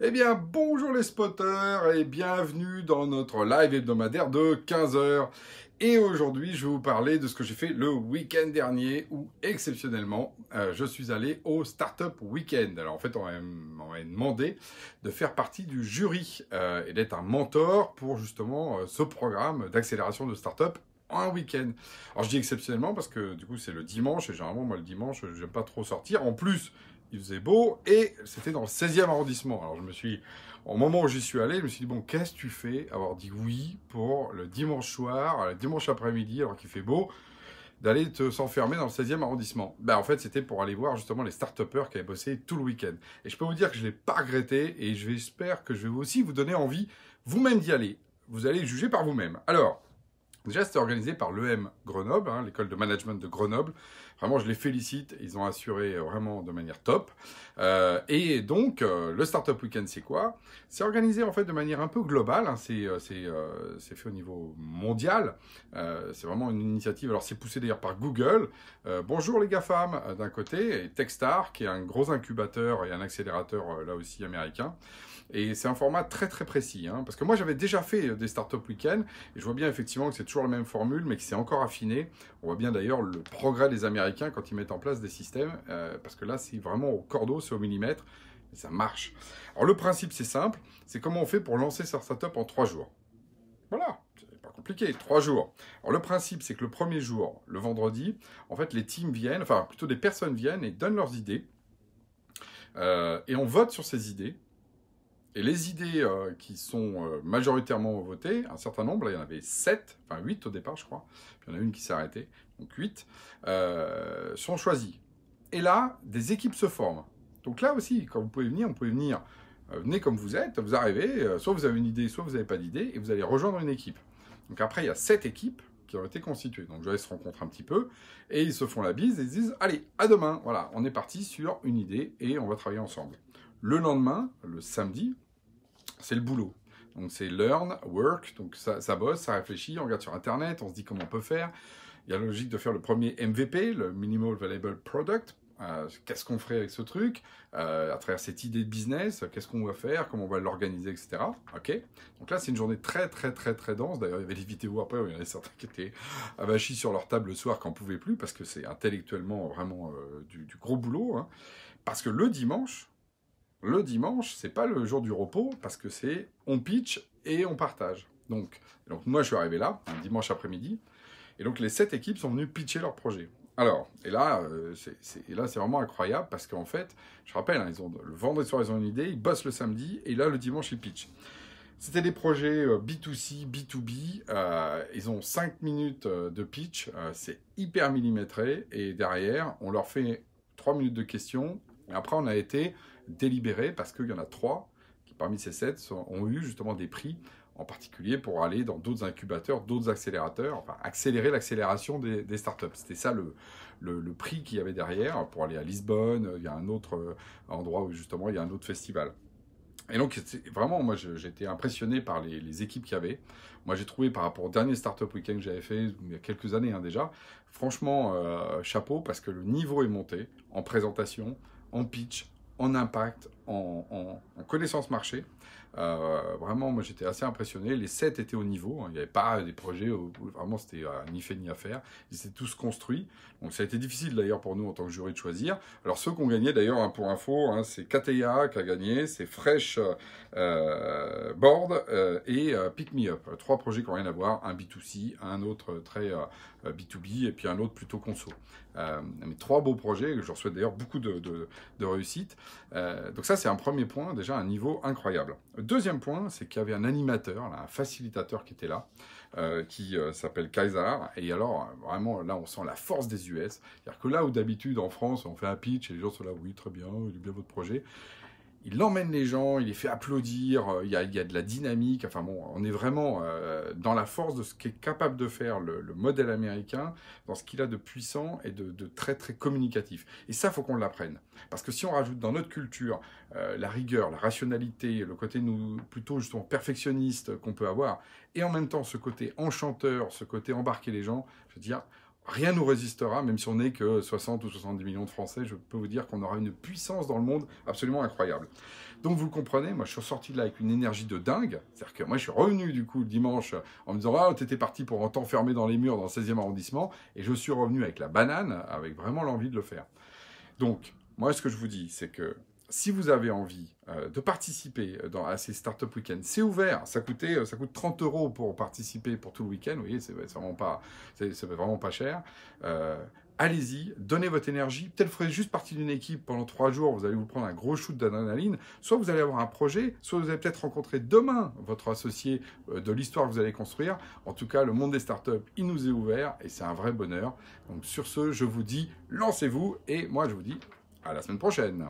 Eh bien, bonjour les spotters et bienvenue dans notre live hebdomadaire de 15 heures. Et aujourd'hui, je vais vous parler de ce que j'ai fait le week-end dernier où, exceptionnellement, je suis allé au Startup Weekend. Alors, en fait, on m'a demandé de faire partie du jury et d'être un mentor pour justement ce programme d'accélération de start-up en un week-end. Alors, je dis exceptionnellement parce que du coup, c'est le dimanche et généralement, moi, le dimanche, je n'aime pas trop sortir. En plus, il faisait beau et c'était dans le 16e arrondissement. Alors au moment où j'y suis allé, je me suis dit, bon, qu'est-ce que tu fais avoir dit oui pour le dimanche soir, le dimanche après-midi, alors qu'il fait beau, d'aller s'enfermer dans le 16e arrondissement? Ben, en fait, c'était pour aller voir justement les start-upers qui avaient bossé tout le week-end. Et je peux vous dire que je ne l'ai pas regretté et j'espère que je vais aussi vous donner envie vous-même d'y aller. Vous allez juger par vous-même. Alors, déjà, c'était organisé par l'EM Grenoble, hein, l'école de management de Grenoble. Vraiment, je les félicite. Ils ont assuré vraiment de manière top. Et donc, le Startup Weekend, c'est quoi? C'est organisé en fait de manière un peu globale. Hein, c'est fait au niveau mondial. C'est vraiment une initiative. Alors, c'est poussé d'ailleurs par Google. Bonjour les GAFAM d'un côté, et Techstar, qui est un gros incubateur et un accélérateur là aussi américain. Et c'est un format très très précis, hein, parce que moi j'avais déjà fait des Startup Weekend, et je vois bien effectivement que c'est toujours la même formule, mais que c'est encore affiné. On voit bien d'ailleurs le progrès des Américains quand ils mettent en place des systèmes, parce que là c'est vraiment au cordeau, c'est au millimètre, et ça marche. Alors le principe c'est simple, c'est comment on fait pour lancer sa startup en 3 jours. Voilà, c'est pas compliqué, 3 jours. Alors le principe c'est que le premier jour, le vendredi, en fait les teams viennent, enfin plutôt des personnes viennent et donnent leurs idées, et on vote sur ces idées. Et les idées qui sont majoritairement votées, un certain nombre, là il y en avait 7, enfin 8 au départ je crois, puis il y en a une qui s'est arrêtée, donc 8, sont choisies. Et là, des équipes se forment. Donc là aussi, quand vous pouvez venir, venez comme vous êtes, vous arrivez, soit vous avez une idée, soit vous n'avez pas d'idée, et vous allez rejoindre une équipe. Donc après, il y a 7 équipes qui ont été constituées. Donc je se rencontrent un petit peu, et ils se font la bise, et ils disent, allez, à demain, voilà, on est parti sur une idée, et on va travailler ensemble. Le lendemain, le samedi, c'est le boulot. Donc c'est learn, work, donc ça bosse, ça réfléchit, on regarde sur Internet, on se dit comment on peut faire. Il y a la logique de faire le premier MVP, le Minimal Valuable Product. Qu'est-ce qu'on ferait avec ce truc à travers cette idée de business, qu'est-ce qu'on va faire, comment on va l'organiser, etc. Ok. Donc là, c'est une journée très, très, très, très dense. D'ailleurs, il y avait des vidéos après où il y en avait certains qui étaient avachis sur leur table le soir quand on ne pouvait plus, parce que c'est intellectuellement vraiment du gros boulot. Hein. Parce que le dimanche, c'est pas le jour du repos, parce que c'est on pitch et on partage. Donc moi, je suis arrivé là, un dimanche après-midi, et donc les 7 équipes sont venues pitcher leur projet. Alors, et là, c'est vraiment incroyable, parce qu'en fait, je rappelle, hein, le vendredi soir, ils ont une idée, ils bossent le samedi, et là, le dimanche, ils pitchent. C'était des projets B2C, B2B, ils ont 5 minutes de pitch, c'est hyper millimétré, et derrière, on leur fait 3 minutes de questions, et après, on a été délibérés parce qu'il y en a 3 qui, parmi ces 7, ont eu justement des prix, en particulier pour aller dans d'autres incubateurs, d'autres accélérateurs, enfin accélérer l'accélération des startups. C'était ça le prix qu'il y avait derrière. Pour aller à Lisbonne, il y a un autre endroit où justement il y a un autre festival. Et donc, vraiment, moi, j'étais impressionné par les équipes qu'il y avait. Moi, j'ai trouvé, par rapport au dernier Startup Weekend que j'avais fait, il y a quelques années hein, déjà, franchement, chapeau, parce que le niveau est monté en présentation, en pitch, en impact, en connaissance marché. Vraiment, moi, j'étais assez impressionné. Les 7 étaient au niveau. Hein. Il n'y avait pas des projets où vraiment c'était ni fait ni à faire. Ils étaient tous construits. Donc, ça a été difficile d'ailleurs pour nous en tant que jury de choisir. Alors, ceux qui ont gagné d'ailleurs, hein, pour info, hein, c'est KTA qui a gagné, c'est Fresh Board et Pick Me Up. 3 projets qui n'ont rien à voir. Un B2C, un autre très B2B et puis un autre plutôt conso. Mais 3 beaux projets. Je leur souhaite d'ailleurs beaucoup de réussite. Donc ça, c'est un premier point, déjà un niveau incroyable. Deuxième point, c'est qu'il y avait un animateur, là, un facilitateur qui était là, qui s'appelle Kaiser. Et alors, vraiment, là, on sent la force des US. C'est-à-dire que là où d'habitude, en France, on fait un pitch et les gens sont là, oui, très bien, il est bien votre projet. Il emmène les gens, il les fait applaudir, il y a de la dynamique. Enfin bon, on est vraiment dans la force de ce qu'est capable de faire le modèle américain, dans ce qu'il a de puissant et de très très communicatif. Et ça, faut qu'on l'apprenne. Parce que si on rajoute dans notre culture la rigueur, la rationalité, le côté plutôt justement perfectionniste qu'on peut avoir, et en même temps ce côté enchanteur, ce côté embarquer les gens, je veux dire, rien nous résistera, même si on n'est que 60 ou 70 millions de Français, je peux vous dire qu'on aura une puissance dans le monde absolument incroyable. Donc vous le comprenez, moi je suis sorti de là avec une énergie de dingue, c'est-à-dire que moi je suis revenu du coup le dimanche en me disant « Ah, t'étais parti pour t'enfermer dans les murs dans le 16e arrondissement », et je suis revenu avec la banane, avec vraiment l'envie de le faire. Donc, moi ce que je vous dis, c'est que si vous avez envie de participer à ces Startup Weekend, c'est ouvert. Ça coûte 30 € pour participer pour tout le week-end. Vous voyez, c'est vraiment pas cher. Allez-y, donnez votre énergie. Peut-être vous ferez juste partie d'une équipe pendant 3 jours. Vous allez vous prendre un gros shoot d'adrénaline. Soit vous allez avoir un projet, soit vous allez peut-être rencontrer demain votre associé de l'histoire que vous allez construire. En tout cas, le monde des startups, il nous est ouvert et c'est un vrai bonheur. Donc sur ce, je vous dis, lancez-vous et moi je vous dis à la semaine prochaine.